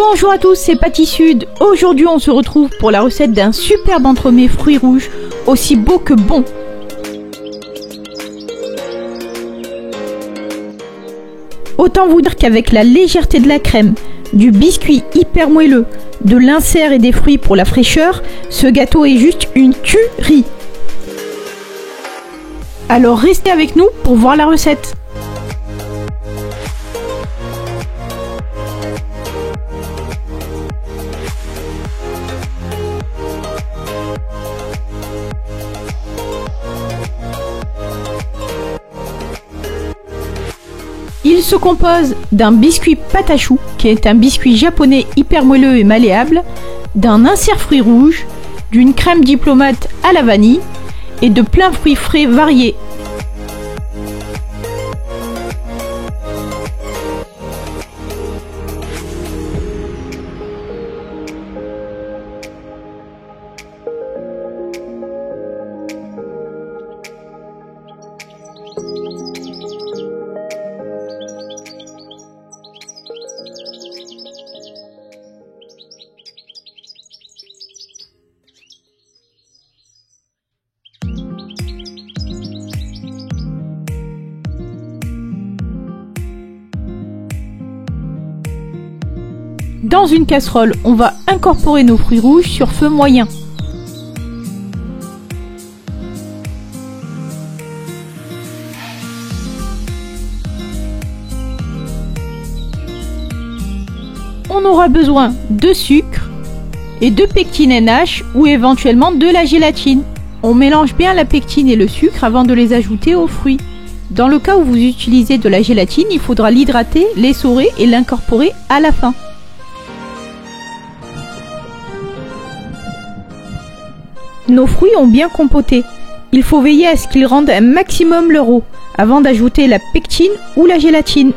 Bonjour à tous, c'est Patty Sud. Aujourd'hui on se retrouve pour la recette d'un superbe entremets fruits rouges, aussi beau que bon. Autant vous dire qu'avec la légèreté de la crème, du biscuit hyper moelleux, de l'insert et des fruits pour la fraîcheur, ce gâteau est juste une tuerie. Alors restez avec nous pour voir la recette. Il se compose d'un biscuit pâte à choux, qui est un biscuit japonais hyper moelleux et malléable, d'un insert fruits rouges, d'une crème diplomate à la vanille et de plein fruits frais variés. Dans une casserole, on va incorporer nos fruits rouges sur feu moyen. On aura besoin de sucre et de pectine NH ou éventuellement de la gélatine. On mélange bien la pectine et le sucre avant de les ajouter aux fruits. Dans le cas où vous utilisez de la gélatine, il faudra l'hydrater, l'essorer et l'incorporer à la fin. Nos fruits ont bien compoté. Il faut veiller à ce qu'ils rendent un maximum leur eau avant d'ajouter la pectine ou la gélatine.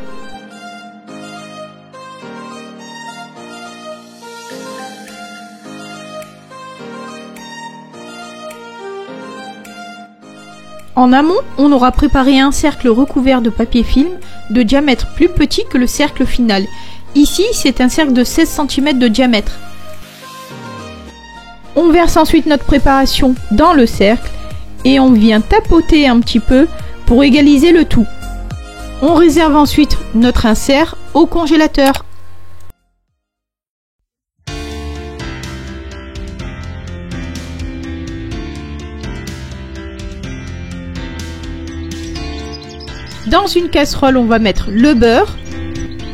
En amont, on aura préparé un cercle recouvert de papier film de diamètre plus petit que le cercle final. Ici, c'est un cercle de 16 cm de diamètre. On verse ensuite notre préparation dans le cercle et on vient tapoter un petit peu pour égaliser le tout. On réserve ensuite notre insert au congélateur. Dans une casserole, on va mettre le beurre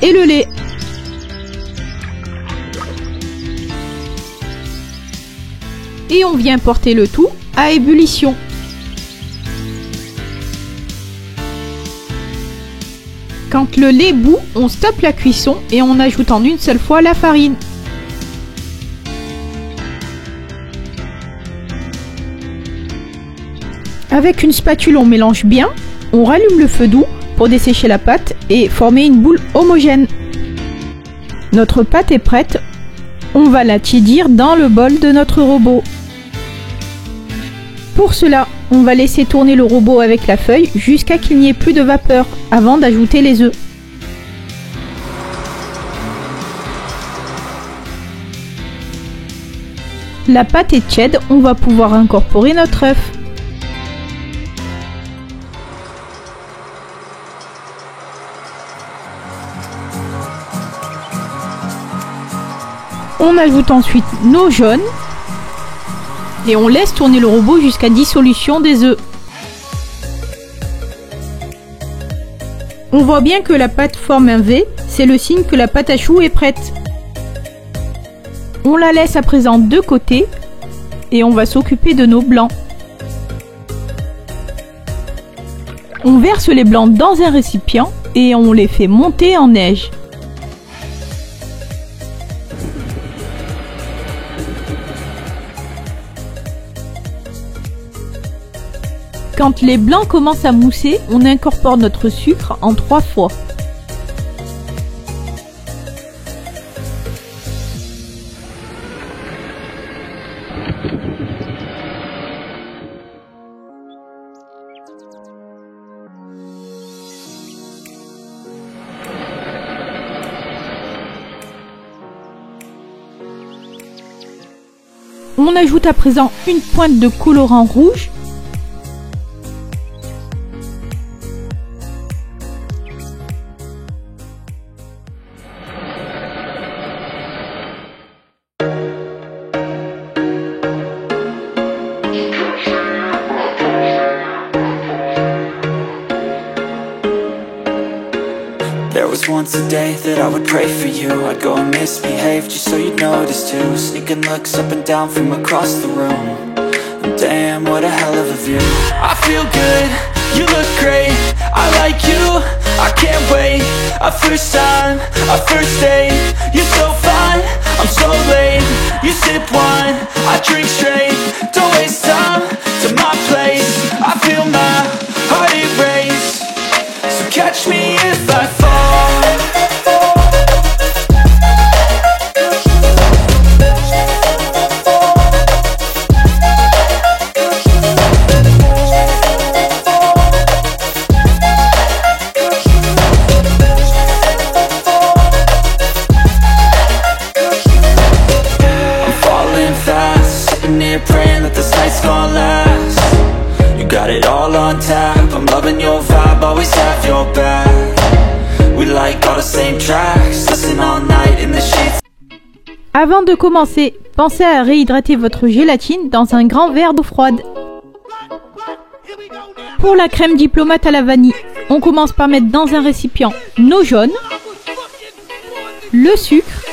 et le lait. Et on vient porter le tout à ébullition. Quand le lait bout, on stoppe la cuisson et on ajoute en une seule fois la farine. Avec une spatule, on mélange bien, on rallume le feu doux pour dessécher la pâte et former une boule homogène. Notre pâte est prête, on va la tiédir dans le bol de notre robot. Pour cela, on va laisser tourner le robot avec la feuille jusqu'à qu'il n'y ait plus de vapeur avant d'ajouter les œufs. La pâte est tiède, on va pouvoir incorporer notre œuf. On ajoute ensuite nos jaunes. Et on laisse tourner le robot jusqu'à dissolution des œufs. On voit bien que la pâte forme un V, c'est le signe que la pâte à choux est prête. On la laisse à présent de côté et on va s'occuper de nos blancs. On verse les blancs dans un récipient et on les fait monter en neige. Quand les blancs commencent à mousser, on incorpore notre sucre en 3 fois. On ajoute à présent une pointe de colorant rouge. There was once a day that I would pray for you. I'd go and misbehave just so you'd notice too. Sneaking looks up and down from across the room. And damn, what a hell of a view. I feel good, you look great, I like you, I can't wait. A first time, a first date. You're so fine, I'm so late. You sip wine, I drink straight. Don't waste time to my place. I feel my heart erase. So catch me if I fall. Praying that this night's gonna last. You got it all on tap. I'm loving your vibe, always have your back. We like all the same tracks. Listen all night in the sheets. Avant de commencer, pensez à réhydrater votre gélatine dans un grand verre d'eau froide. Pour la crème diplomate à la vanille, on commence par mettre dans un récipient nos jaunes, le sucre,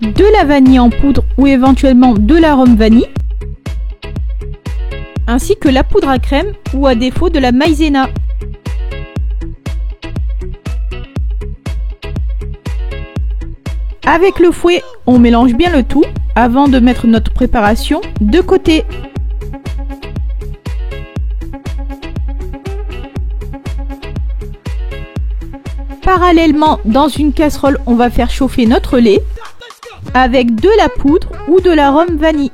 de la vanille en poudre ou éventuellement de l'arôme vanille, ainsi que la poudre à crème ou à défaut de la maïzena. Avec le fouet, on mélange bien le tout avant de mettre notre préparation de côté. Parallèlement, dans une casserole, on va faire chauffer notre lait avec de la poudre ou de l'arôme vanille.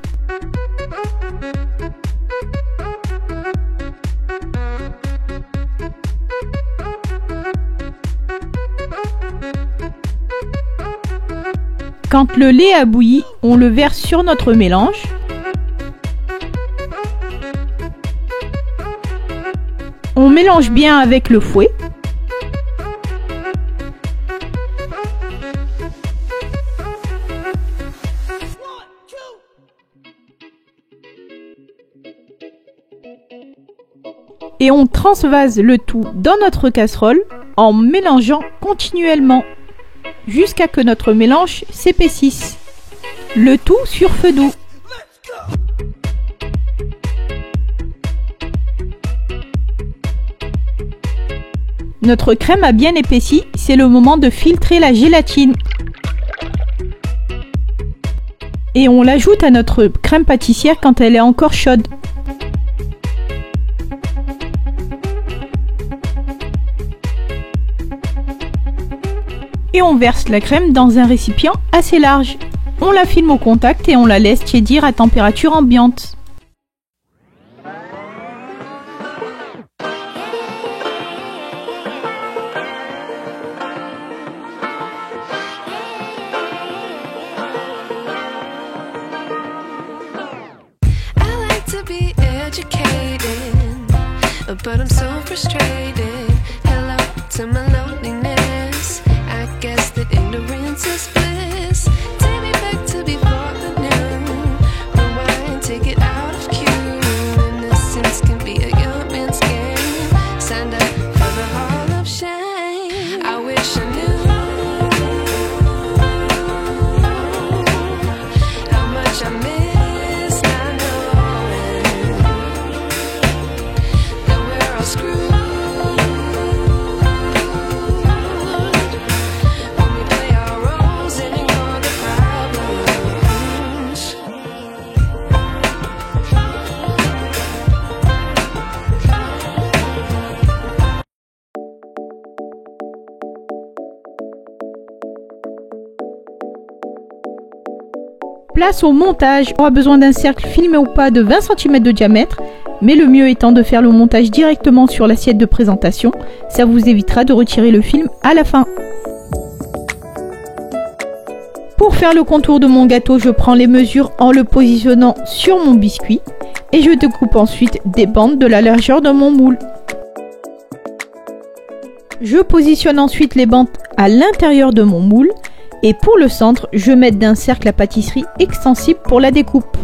Quand le lait a bouilli, on le verse sur notre mélange. On mélange bien avec le fouet. Et on transvase le tout dans notre casserole en mélangeant continuellement jusqu'à que notre mélange s'épaississe. Le tout sur feu doux. Notre crème a bien épaissi, c'est le moment de filtrer la gélatine. Et on l'ajoute à notre crème pâtissière quand elle est encore chaude. Et on verse la crème dans un récipient assez large. On la filme au contact et on la laisse tiédir à température ambiante. But I'm so frustrated. Hello to my loneliness. I guess that ignorance is bliss. Take me back to before the new. Rewind, take it out of cue. Innocence can be a young man's game. Signed up for the hall of shame. I wish I knew how much I miss not knowing that we're all screwed when we play our roles and ignore the problems. Place au montage. On a besoin d'un cercle filmé ou pas de 20 cm de diamètre, mais le mieux étant de faire le montage directement sur l'assiette de présentation. Ça vous évitera de retirer le film à la fin. Pour faire le contour de mon gâteau, je prends les mesures en le positionnant sur mon biscuit et je découpe ensuite des bandes de la largeur de mon moule. Je positionne ensuite les bandes à l'intérieur de mon moule et pour le centre, je mets d'un cercle à pâtisserie extensible pour la découpe.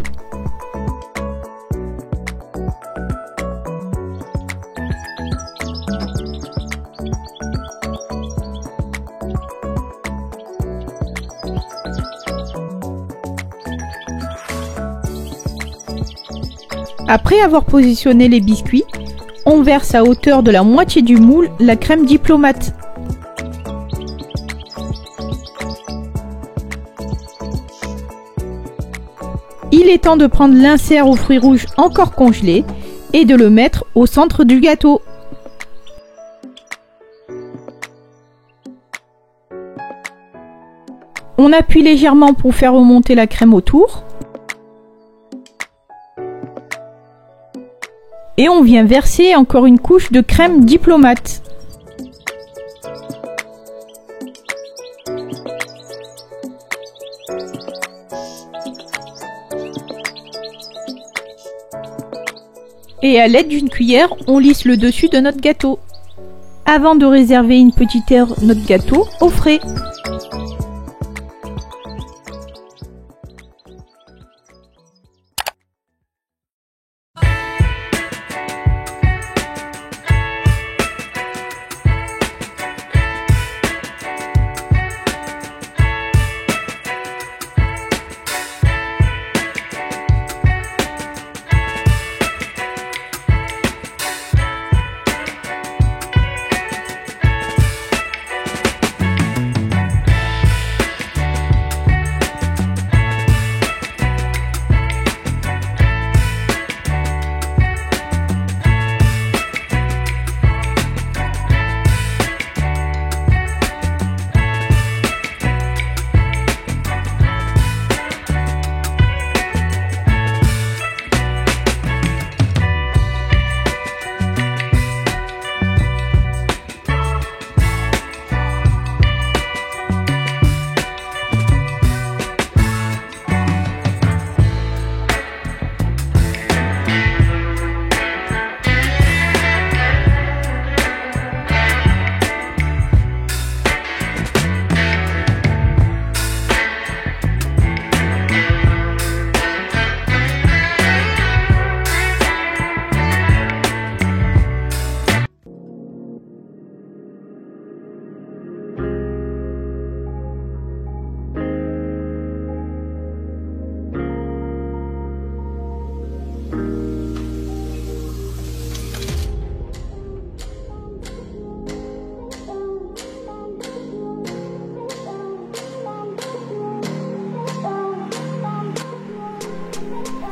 Après avoir positionné les biscuits, on verse à hauteur de la moitié du moule la crème diplomate. Il est temps de prendre l'insert aux fruits rouges encore congelé et de le mettre au centre du gâteau. On appuie légèrement pour faire remonter la crème autour. Et on vient verser encore une couche de crème diplomate. Et à l'aide d'une cuillère, on lisse le dessus de notre gâteau. Avant de réserver une petite heure notre gâteau au frais.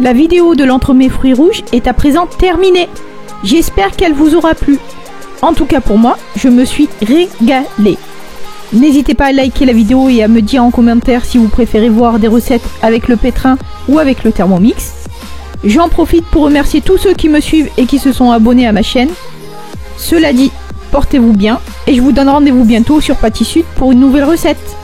La vidéo de l'entremets fruits rouges est à présent terminée. J'espère qu'elle vous aura plu. En tout cas pour moi, je me suis régalée. N'hésitez pas à liker la vidéo et à me dire en commentaire si vous préférez voir des recettes avec le pétrin ou avec le Thermomix. J'en profite pour remercier tous ceux qui me suivent et qui se sont abonnés à ma chaîne. Cela dit, portez-vous bien et je vous donne rendez-vous bientôt sur Pâtissud pour une nouvelle recette.